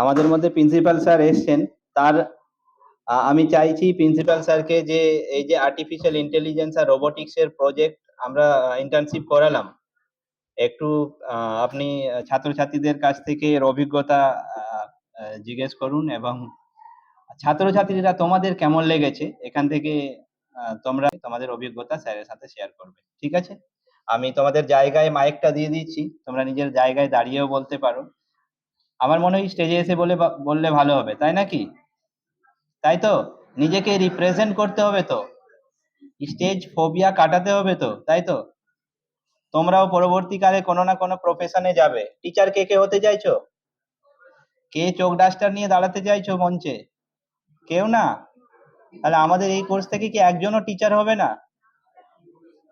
আমাদের মধ্যে principal sir এসছেন। তার আমি চাইছি প্রিন্সিপাল স্যারকে যে এই যে আর্টিফিশিয়াল ইন্টেলিজেন্স আর রোবোটিক্স এর প্রজেক্ট আমরা ইন্টার্নশিপ করালাম, একটু আপনি ছাত্রছাত্রীদের কাছ থেকে এর অভিজ্ঞতা জিজ্ঞেস করুন, এবং ছাত্রছাত্রীরা তোমাদের কেমন লেগেছে এখান থেকে তোমরা তোমাদের অভিজ্ঞতা স্যারের সাথে শেয়ার করবে। ঠিক আছে? আমি তোমাদের জায়গায় মাইকটা দিয়ে দিচ্ছি, তোমরা নিজের জায়গায় দাঁড়িয়েও বলতে পারো। আমার মনে হয় স্টেজে এসে বললে ভালো হবে, তাই নাকি? তাই তো? নিজেকে রিপ্রেজেন্ট করতে হবে তো, স্টেজ ফোবিয়া কাটাতে হবে তো, তাই তো? তোমরাও পরবর্তীকালে কোনো না কোনো প্রফেশনে যাবে। টিচার কে কে হতে চাইছো? কে চোখ ডাস্টার নিয়ে দাঁড়াতে চাইছো মঞ্চে? কেউ না? তাহলে আমাদের এই কোর্স থেকে কি একজনও টিচার হবে না?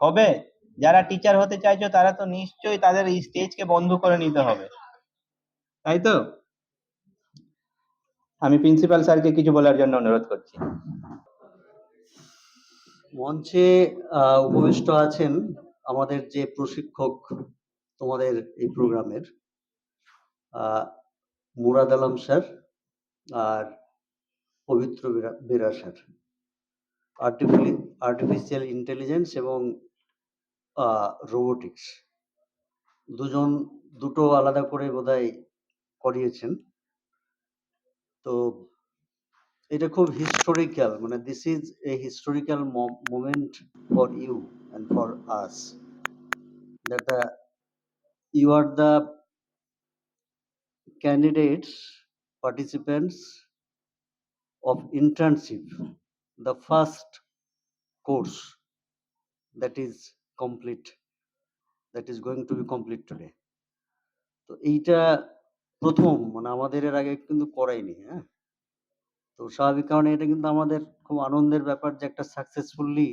হবে? যারা টিচার হতে চাইছো তারা তো নিশ্চয়ই তাদের এই স্টেজকে বন্ধ করে নিতে হবে, তাই তো? আমি প্রিন্সিপাল স্যারকে কিছু বলার জন্য অনুরোধ করছি। মঞ্চে উপবিষ্ট আছেন আমাদের যে প্রশিক্ষক তোমাদের এই প্রোগ্রামের, মুরাদ আলম স্যার আর পবিত্র বেরা স্যার, আর্টিফিশিয়াল ইন্টেলিজেন্স এবং রোবোটিক্স। দুটো আলাদা করে বোধহয় করিয়েছেন। তো এটা খুব হিস্টোরিক্যাল, মানে this is a historical moment for you and for us, that you are the candidates, participants of internship, the first course that is complete, that is going to be complete today. তো এইটা প্রথম, মানে আমাদের এর আগে কিন্তু করাইনি। হ্যাঁ, তো স্বাভাবিক কারণে এটা কিন্তু আমাদের খুব আনন্দের ব্যাপার যে একটা সাকসেসফুলি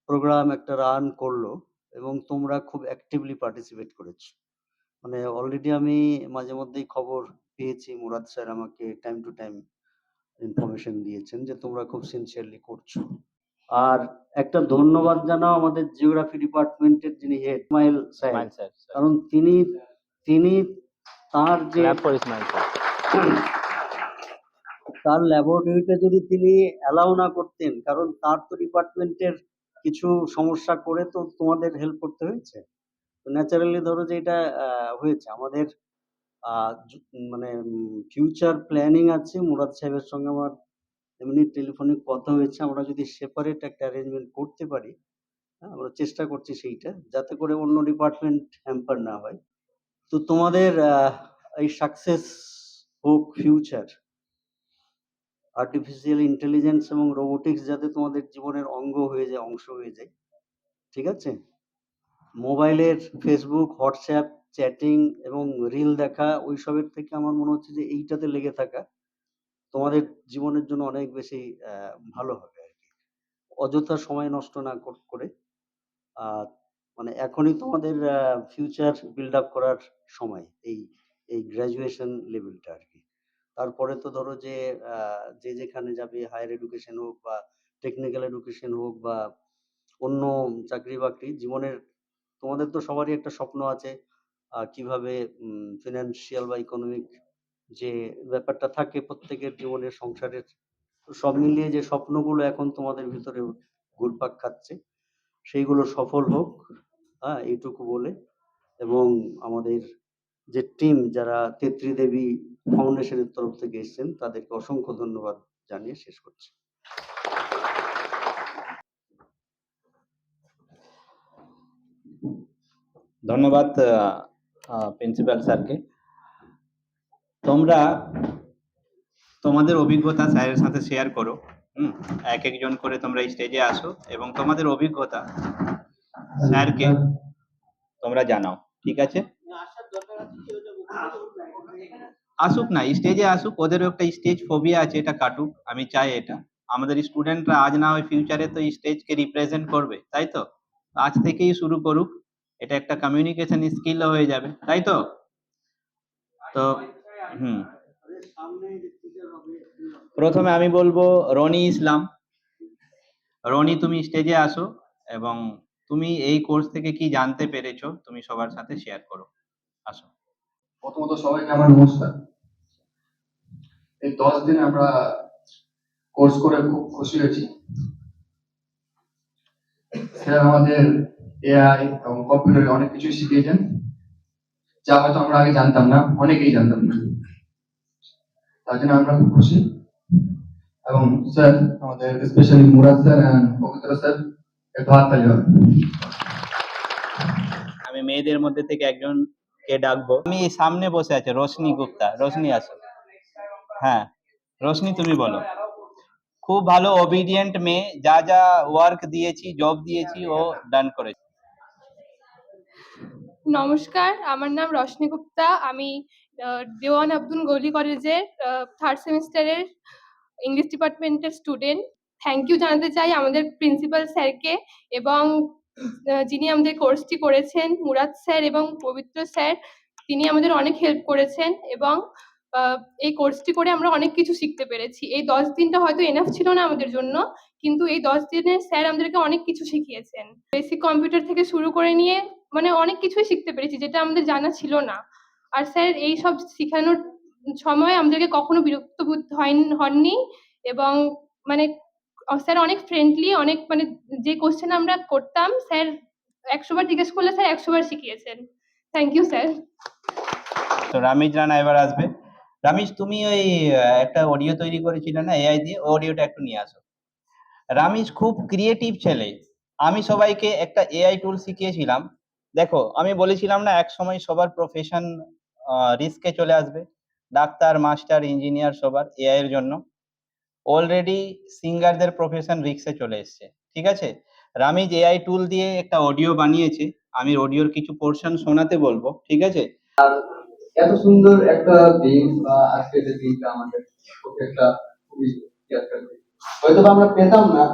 প্রোগ্রাম একটা রান করলো এবং তোমরা খুব অ্যাক্টিভলি পার্টিসিপেট করেছো। মানে অলরেডি আমি মাঝে মধ্যেই খবর পেয়েছি, মুরাদ স্যার আমাকে টাইম টু টাইম ইনফরমেশন দিয়েছেন যে তোমরা খুব সিনসিয়ারলি করছো। আর একটা ধন্যবাদ জানাও আমাদের জিওগ্রাফি ডিপার্টমেন্টের যিনি হেড ইসমাইল স্যার, কারণ তিনি তার যে তার ল্যাবরেটরিতে যদি তিনি অ্যালাউ না করতেন, কারণ তার তো ডিপার্টমেন্টের কিছু সমস্যা করে তো তোমাদের হেল্প করতে হয়েছে। তো ন্যাচারালি ধরো যে এটা হয়েছে আমাদের মানে ফিউচার প্ল্যানিং আছে। মুরাদ সাহেবের সঙ্গে আমার এমনি টেলিফোনিক কথা হয়েছে, আমরা যদি সেপারেট একটা অ্যারেঞ্জমেন্ট করতে পারি, আমরা চেষ্টা করছি সেইটা, যাতে করে অন্য ডিপার্টমেন্ট হ্যাম্পার না হয়। তো তোমাদের এই সাকসেস হোক ফিউচার, আর্টিফিশিয়াল ইন্টেলিজেন্স এবং রোবোটিক্স যাতে তোমাদের জীবনের অঙ্গ হয়ে যায়, অংশ হয়ে যায়। ঠিক আছে? মোবাইলের ফেসবুক, হোয়াটসঅ্যাপ, চ্যাটিং এবং রিল দেখা, ওইসবের থেকে আমার মনে হচ্ছে যে এইটাতে লেগে থাকা তোমাদের জীবনের জন্য অনেক বেশি ভালো হবে আর কি। অযথা সময় নষ্ট না করে মানে এখনই তোমাদের ফিউচার বিল্ড আপ করার সময়, এই গ্র্যাজুয়েশন লেভেলটা আর কি। তারপরে তো ধরো যে যে যেখানে যাবে, হায়ার এডুকেশন হোক বা টেকনিক্যাল এডুকেশন হোক বা অন্য চাকরি বাকরি, জীবনের তোমাদের তো সবারই একটা স্বপ্ন আছে কিভাবে ফিনান্সিয়াল বা ইকোনমিক যে ব্যাপারটা থাকে প্রত্যেকের জীবনের সংসারের, সব মিলিয়ে যে স্বপ্নগুলো এখন তোমাদের ভিতরে ঘুরপাক খাচ্ছে সেইগুলো সফল হোক, হ্যাঁ, এইটুকু বলে। এবং আমাদের যে টিম যারা তেত্রী দেবী ফাউন্ডেশনের তরফ থেকে এসেছেন তাদেরকে অসংখ্য ধন্যবাদ জানিয়ে শেষ করছি। ধন্যবাদ প্রিন্সিপাল স্যারকে। তোমরা তোমাদের অভিজ্ঞতা স্যারের সাথে শেয়ার করো। এক একজন করে তোমরা স্টেজে আসো এবং তোমাদের অভিজ্ঞতা স্যারকে তোমরা জানাও। ঠিক আছে? আসুক না, স্টেজে আসুক, ওদেরও একটা স্টেজ ফোবিয়া আছে, এটা কাটুক। আমি চাই এটা আমাদের স্টুডেন্টরা আজ না হয় ফিউচারে তো স্টেজকে রিপ্রেজেন্ট করবে, তাই তো? আজ থেকেই শুরু করুক, এটা একটা কমিউনিকেশন স্কিল হয়ে যাবে, তাই তো? তো প্রথমে আমি বলবো রনি ইসলাম। রনি, তুমি স্টেজে আসো এবং তুমি এই কোর্স থেকে কি জানতে পেরেছো তুমি সবার সাথে শেয়ার করো। আসো। প্রথমত সবাইকে আমার নমস্কার। এই 10 দিনে আমরা কোর্স করে খুব খুশি হয়েছি। স্যার আমাদের এআই এবং কম্পিউটারে অনেক কিছু শিখিয়েছেন, যা হয়তো আমরা আগে জানতাম না, অনেকেই জানতাম না। তার জন্য আমরা খুব খুশি। এবং স্যার আমাদের স্পেশালি মুরাদ স্যার এন্ড পবিত্র স্যার একটু হাততালি হবে। আমি মেয়েদের মধ্যে থেকে একজনকে ডাকবো। আমি সামনে বসে আছে রোশনি গুপ্তা। রোশনি আসো। হ্যাঁ রোশনি, তুমি বলো। খুব ভালো ওবিডিয়েন্ট মেয়ে, যা যা ওয়ার্ক দিয়েছি, জব দিয়েছি, ও ডান করেছে। নমস্কার, আমার নাম রশনি গুপ্তা। আমি দেওয়ান আব্দুল গলি কলেজের 3rd সেমিস্টারের ইংলিশ ডিপার্টমেন্টের স্টুডেন্ট। থ্যাংক ইউ জানাতে চাই আমাদের প্রিন্সিপাল স্যারকে এবং যিনি আমাদের কোর্সটি করেছেন মুরাদ স্যার এবং পবিত্র স্যার। তিনি আমাদের অনেক হেল্প করেছেন এবং এই কোর্সটি করে আমরা অনেক কিছু শিখতে পেরেছি। এই 10 দিনটা হয়তো এনাফ ছিল না আমাদের জন্য, কিন্তু এই 10 দিনে স্যার আমাদেরকে অনেক কিছু শিখিয়েছেন। বেসিক কম্পিউটার থেকে শুরু করে নিয়ে মানে অনেক কিছুই শিখতে পেরেছি, যেটা আমাদের জানা ছিল না। আর স্যার এই সব শেখানোর সময় আমাদেরকে কখনো বিরক্ত বোধ হননি এবং মানে স্যার অনেক ফ্রেন্ডলি, অনেক মানে যে কোশ্চেন আমরা করতাম স্যার 100 বার জিজ্ঞেস করলে স্যার 100 বার শিখিয়েছেন। Thank you sir. তো রামিজ রানা এবার আসবে। রামিজ, তুমি ওই একটা অডিও তৈরি করেছিলে না এআই দিয়ে, অডিওটা একটু নিয়ে আসো। রামিজ খুব ক্রিয়েটিভ ছেলে। আমি সবাইকে একটা এআই টুল শিখিয়েছিলাম। দেখো, আমি বলেছিলাম না এক সময় সবার প্রফেশন রিস্কে চলে আসবে, ডাক্তার, মাস্টার, ইঞ্জিনিয়ার সবার এআই এর জন্য। অলরেডি সিঙ্গারদের প্রফেশন রিস্কে চলে এসছে, ঠিক আছে? রামিজ এআই টুল দিয়ে একটা অডিও বানিয়েছে, আমি অডিওর কিছু পোর্শন শোনাতে বলবো, ঠিক আছে? এত সুন্দর একটা দিন বা আজকে যে দিনটা আমাদের একটা খুবই হয়তো আমরা পেতাম না।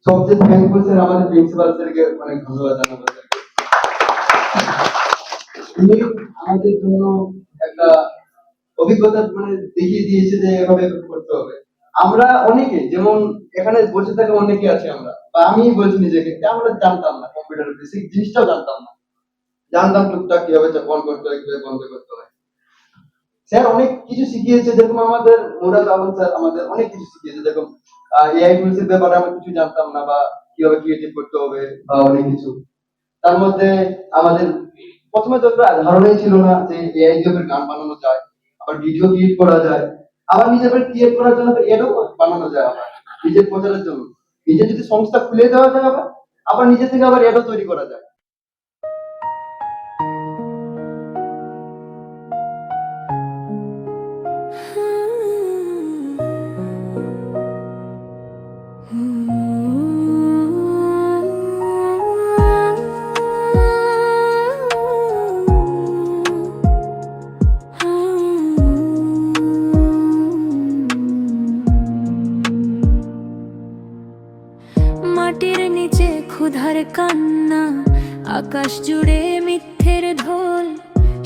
সবচেয়ে থ্যাঙ্কফুল স্যার আমাদের প্রিন্সিপাল স্যারকে অনেক ধন্যবাদ জানাবো। তিনি আমাদের জন্য একটা অভিজ্ঞতা মানে দেখিয়ে দিয়েছে যে এভাবে করতে হবে। আমরা অনেকে যেমন এখানে বসে থাকা অনেকে আছে আমরা, বা আমি বলছি নিজেকে, আমরা জানতাম না কম্পিউটার বেসিক জিনিসটাও জানতাম না। জানতাম টুকটাক কিভাবে অন করতে হয়, কিভাবে বন্ধ করতে হয়। স্যার অনেক কিছু শিখিয়েছে, যেরকম আমাদের মুরাদ আলম স্যার আমাদের অনেক কিছু শিখিয়েছে। যেরকম এআই টুলস এর ব্যাপারে আমরা কিছু জানতাম না, বা কিভাবে ক্রিয়েটিভ করতে হবে বা অনেক কিছু। তার মধ্যে আমাদের প্রথমে তো ধারণাই ছিল না যে এআই দিয়ে গান বানানো যায়, আবার ভিডিও ক্রিয়েট করা যায়, আবার নিজের ক্রিয়েট করার জন্য এডও বানানো যায়, আবার নিজের প্রচারের জন্য নিজে যদি সংস্থা খুলে দেওয়া যায়, আবার নিজে থেকে আবার এডও তৈরি করা যায়। মাটির নিচে ক্ষুধার কান্না, আকাশ জুড়ে মিথ্যের ঢোল,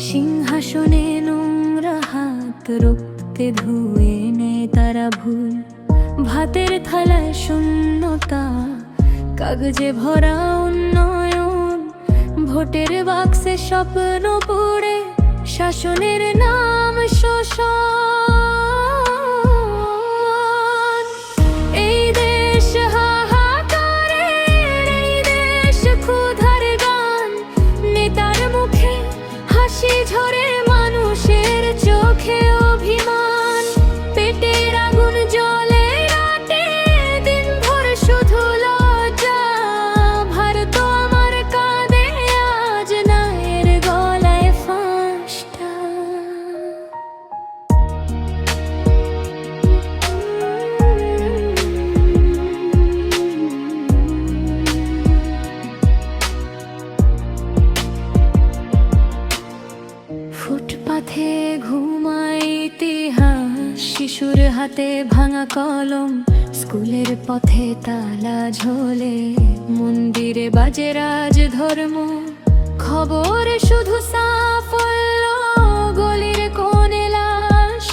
সিংহাসনে নোংরা হাত রক্তে ধুয়ে নেয় তারা ভুল। ভাতের থালায় শূন্যতা, কাগজে ভরা উন্নয়ন, ভোটের বাক্সে স্বপ্ন পড়ে শাসনের নাম শোষণ। এই দেশ হাহাকারের, এই দেশ ক্ষুধার গান, নেতার মুখে হাসি ঝরে, মানুষের চোখে অভিমান। পেটের আগুন জ্বলে রাতে, দিন ভর শুধু লজ্জা। ভারত আমার কাঁদে আজ, নায়ের গলায় ফাঁসটা। ফুটপাথে ঘুমায় ইতিহাস, শিশুর হাতে ভাঙা কলম, স্কুলের পথে তালা ঝোলে, মন্দিরে বাজে রাজ ধর্ম। খবর শুধু সাফল্য, গলির কোণে লাশ,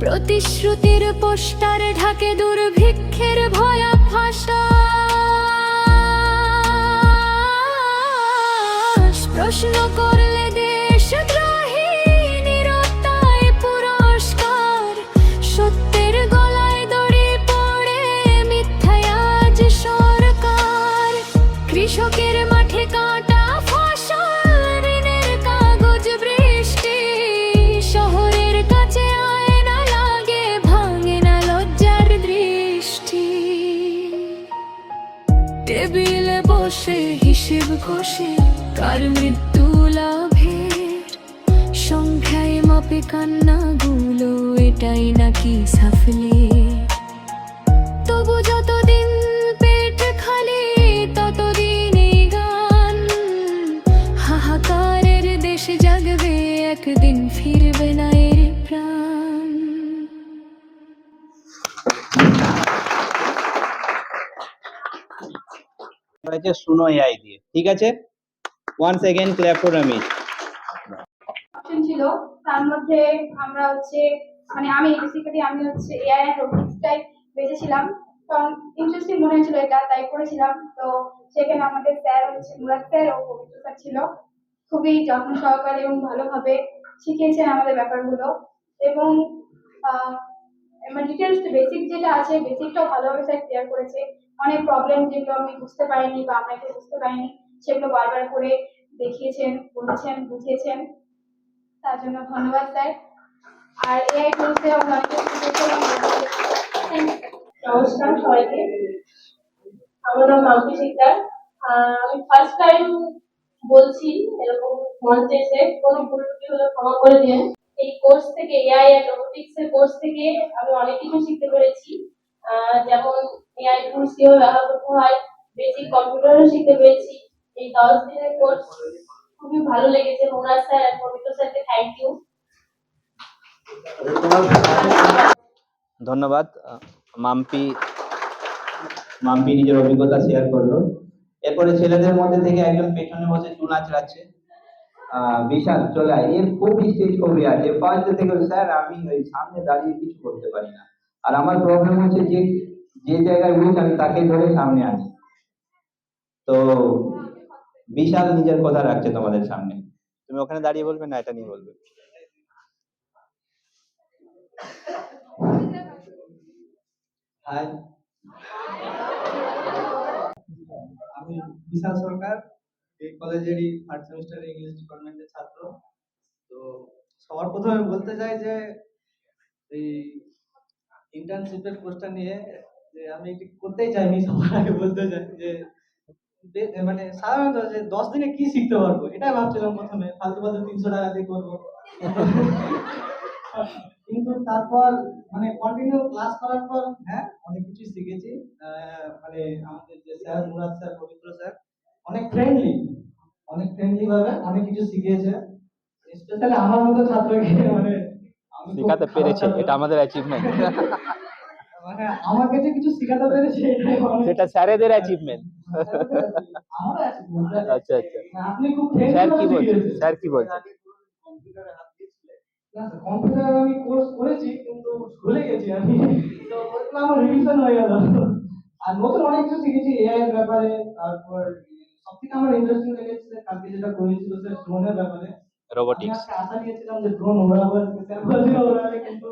প্রতিশ্রুতির পোস্টার ঢাকে দুর্ভিক্ষের ভয়া ফাঁসা। প্রশ্ন করলে দেশদ্রোহী, নীরবতায় পুরস্কার, বসে হিসেব কষে কার মৃত্যু লাভের সংখ্যায় মাপে কান্নাগুলো, এটাই নাকি সাফল্য। তবু যতদিন পেট খালি ততদিন এই গান, হাহাকারের দেশ জাগবে একদিন, ফিরবে না এর প্রাণ। হয়েছে শুনো এআই দিয়ে, ঠিক আছে? Once again clap for Ramesh. Option ছিল, তার মধ্যে আমরা হচ্ছে মানে আমি বেসিক্যালি আমি হচ্ছে এআই এন্ড রোবোটিক্সটাই বেঁচেছিলাম, কারণ ইন্টারেস্টিং মনে হয়েছিল এটা, তাই করেছিলাম। তো সেখানে আমাদের স্যার হচ্ছে মুরাদ স্যার ও পবিত্র স্যার ছিল, খুবই যত্ন সহকারে এবং ভালোভাবে শিখিয়েছেন আমাদের ব্যাপারগুলো। এবং আমার ডিটেলস বেসিক যেটা আছে বেসিকটাও ভালোভাবে স্যার ক্লিয়ার করেছে। অনেক প্রবলেম যেগুলো আমি বুঝতে পারিনি বা আমরা কেউ বুঝতে পারিনি সেগুলো বারবার করে দেখিয়েছেন, বলেছেন, বুঝিয়েছেন, তার জন্য ধন্যবাদ স্যার। আর এআই টুলসে আমরা অনেক কিছু শিখেছিলাম। নমস্কার সবাইকে, আমার নাম মাম্পি শিকদার। আমি ফার্স্ট টাইম বলছি এরকম মঞ্চে এসে, কোনো ভুল ত্রুটি হলে ক্ষমা করে দিন। এই কোর্স থেকে, এআই এন্ড রোবোটিক্স এর কোর্স থেকে আমি অনেক কিছু শিখতে পেরেছি, যেমন এআই টুলস কিভাবে ব্যবহার করতে হয়, বেসিক কম্পিউটারও শিখতে পেরেছি। এই 10 দিনের কোর্স খুবই ভালো লেগেছে। মুরাদ স্যার আর পবিত্র স্যারকে থ্যাংক ইউ। ধন্যবাদ। মাম্পি মাম্পি নিজের অভিজ্ঞতা শেয়ার করলো। এরপরে ছেলেদের মধ্যে থেকে একজন পেছনে বসে চুল আঁচড়াচ্ছে, বিশাল চলে আয়। এর খুবই স্টেজ ফোবিয়া আছে, ফার্স্ট ডে থেকে স্যার আমি ওই সামনে দাঁড়িয়ে কিছু করতে পারি না, আর আমার প্রবলেম হচ্ছে যে যে জায়গায় উইক আমি তাকে ধরে সামনে আনি। তো বিশাল নিজের কথা রাখছে তোমাদের সামনে। তুমি ওখানে দাঁড়িয়ে বলবে না এটা নিয়ে বলবে? হাই, আমি বিশাল সরকার, এই কলেজেরই থার্ড সেমিস্টারের ইংলিশ ডিপার্টমেন্টের ছাত্র। তো সবার প্রথমে বলতে চাই যে এই ইন্টার্নশিপের কোর্সটা নিয়ে যে আমি এটি করতেই চাইনি, সবার আগে বলতে চাই যে মানে সাধারণত যে 10 দিনে কি শিখতে পারবো এটাই ভাবছিলাম প্রথমে, ফালতু ফালতু 300 টাকা দিয়ে করবো। কিন্তু তারপর মানে কন্টিনিউ ক্লাস করার পর হ্যাঁ অনেক কিছু শিখেছি। মানে আমাদের যে স্যার মুরাদ স্যার, পবিত্র স্যার অনেক ফ্রেন্ডলি ভাবে অনেক কিছু শিখিয়েছে, স্পেশালি আমার মতো ছাত্রকে মানে আমি খুব শেখাতে খারাপ পেরেছে, ছাত্র। এটা আমাদের অ্যাচিভমেন্ট। মানে আমাকে যে কিছু শিখাতে পেরেছে এটাই অনেক- সেটা স্যারেদের অ্যাচিভমেন্ট। আমারও achievement, স্যার। আচ্ছা আচ্ছা, আপনি খুব friendly স্যার ভাবে কি বলছে? শিখিয়েছেন। স্যার কি বলছে? না স্যার, কম্পিউটার আমি কোর্স করেছি কিন্তু ভুলে গেছি আমি, তো ওইগুলো আমার রিভিশন হয়ে গেল। আর নতুন অনেক কিছু শিখেছি এআই এর ব্যাপারে। তারপর সবথেকে আমার ইন্টারেস্টিং লেগেছে কালকে যেটা করেছিল স্যার ড্রোনের ব্যাপারে। আমি রোবোটিক্স। আজকে আশা নিয়েছিলাম যে ড্রোন ওড়াবো, আজকে স্যার বলেছিল ওড়াবে, কিন্তু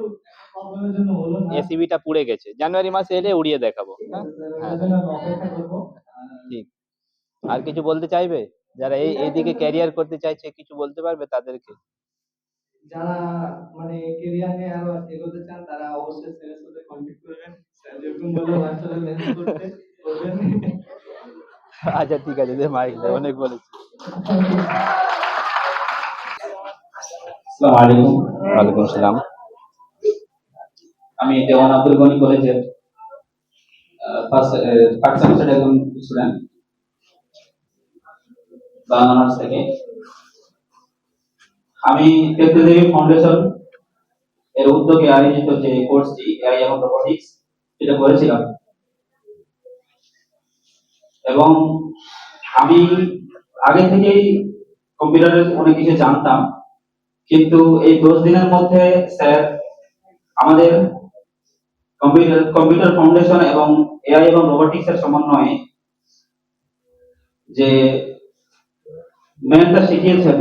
প্রবলেমের জন্য হলো না। এসিবিটা পুড়ে গেছে, জানুয়ারি মাসে এলে উড়িয়ে দেখাবো। ঠিক হ্যাঁ আছে স্যার, হ্যাঁ, ওটার জন্য আমি অপেক্ষা করবো। ঠিক। আর কিছু বলতে চাইবে? যারা এইদিকে ক্যারিয়ার করতে চাইছে কিছু বলতে পারবে তাদেরকে? যারা মানে কেরিয়ার নিয়ে আরো এগোতে চান তারা অবশ্যই স্যারের সাথে কন্ট্যাক্ট করবেন। স্যার যেরকম বললো বাচ্চাদের লেন্স করতে করবেন। আচ্ছা ঠিক আছে, দে মাইক দে, অনেক বলেছি। আসসালামু আলাইকুম। ওয়ালাইকুম আসসালাম। আমি দেওয়ান আব্দুল গনি কলেজের থার্ড সেমিস্টারের একজন স্টুডেন্ট, বাংলা অনার্স থেকে। আমি টেকনোলজি ফাউন্ডেশন এর উদ্যোগে আয়োজিত যে কোর্সটি এআই এবং রোবোটিক্স সেটা করেছিলাম, এবং আমি আগে থেকেই কম্পিউটারের অনেক কিছু জানতাম, কিন্তু এই 10 দিনের মধ্যে স্যার আমাদের কম্পিউটার ফাউন্ডেশন এবং এআই এবং রোবোটিক্স এর সমন্বয়ে যে ম্যাথটা শিখিয়েছেন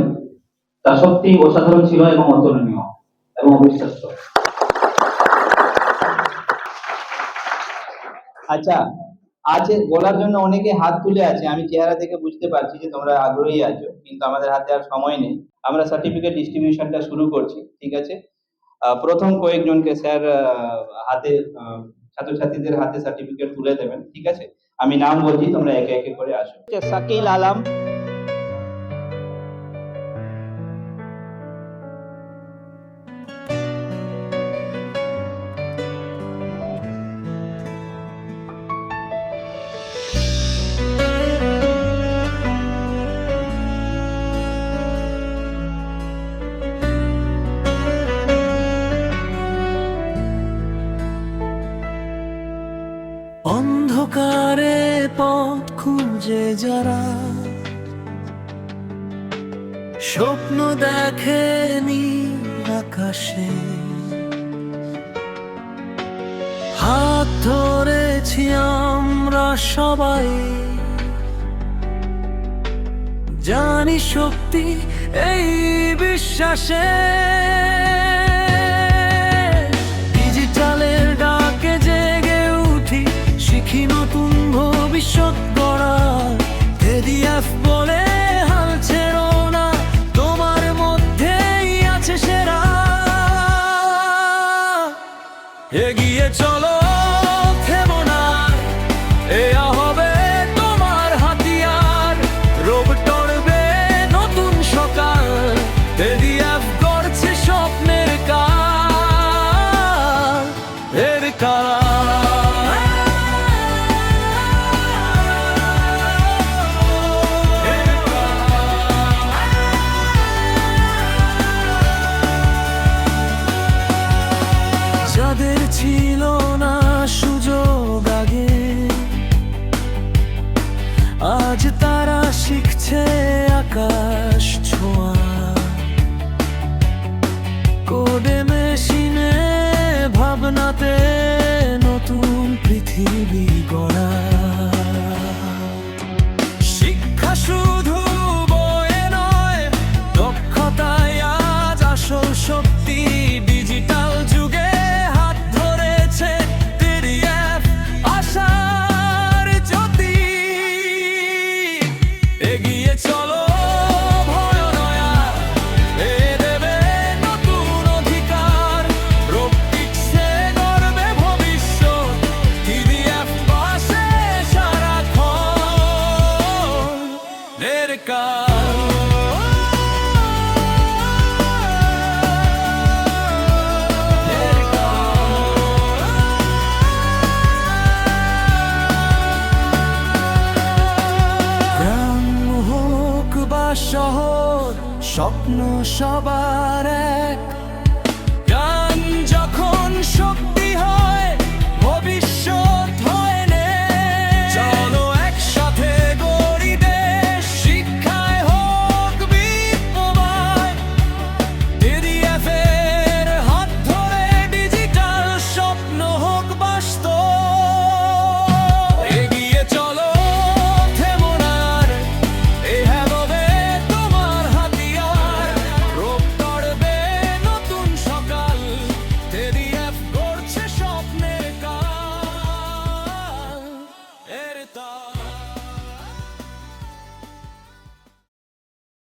তা সত্যি অসাধারণ ছিল এবং অতুলনীয় এবং অবিশ্বাস্য। আচ্ছা, আছে বলার জন্য অনেকে হাত তুলে আছে, আমি চেহারা থেকে বুঝতে পারছি যে তোমরা আগ্রহী আছো, কিন্তু আমাদের হাতে আর সময় নেই। আমরা সার্টিফিকেট ডিস্ট্রিবিউশনটা শুরু করছি, ঠিক আছে? প্রথম কয়েকজনকে স্যার হাতে ছাত্রছাত্রীদের হাতে সার্টিফিকেট তুলে দেবেন, ঠিক আছে? আমি নাম বলছি, তোমরা একে একে করে আসো। শাকিল আলম, অন্ধকারে পথ খুঁজে যারা স্বপ্ন দেখেনি আকাশে, হাত ধরেছি আমরা সবাই, জানি শক্তি এই বিশ্বাসে। ডিজিটালের ডাকে জেগে উঠি, শিখি নতুন ভবিষ্যৎ গড়ার। এডিএফ বলে হাল ছেড়ো না, তোমার মধ্যেই আছে সেরা। এগিয়ে চলো, থেমো না, এয়া হবে তোমার হাতিয়ার। রোগ টরবে নতুন সকাল, এডিএফ গড়ছে স্বপ্নের কাল, এর কাল। যাদের ছিল না সুযোগ আগে, আজ তারা শিখছে আকাশ ছোঁয়া। কোডে মেশিনে ভাবনাতে নতুন পৃথিবী গড়া। শিক্ষা শুধু বইয়ে নয়, দক্ষতায় আজ আসল শক্তি। ডিজিটাল যুগে হাত ধরেছে টিডিএফ, আশার জ্যোতি। এগিয়ে চলো, ভয় নয় আর, এ দেবে নতুন অধিকার। রোবটিক্সে গড়বে ভবিষ্যৎ, টিডিএফ পাশে সারাক্ষণ, এর কাল। গ্রাম হোক বা শহর, স্বপ্ন সবার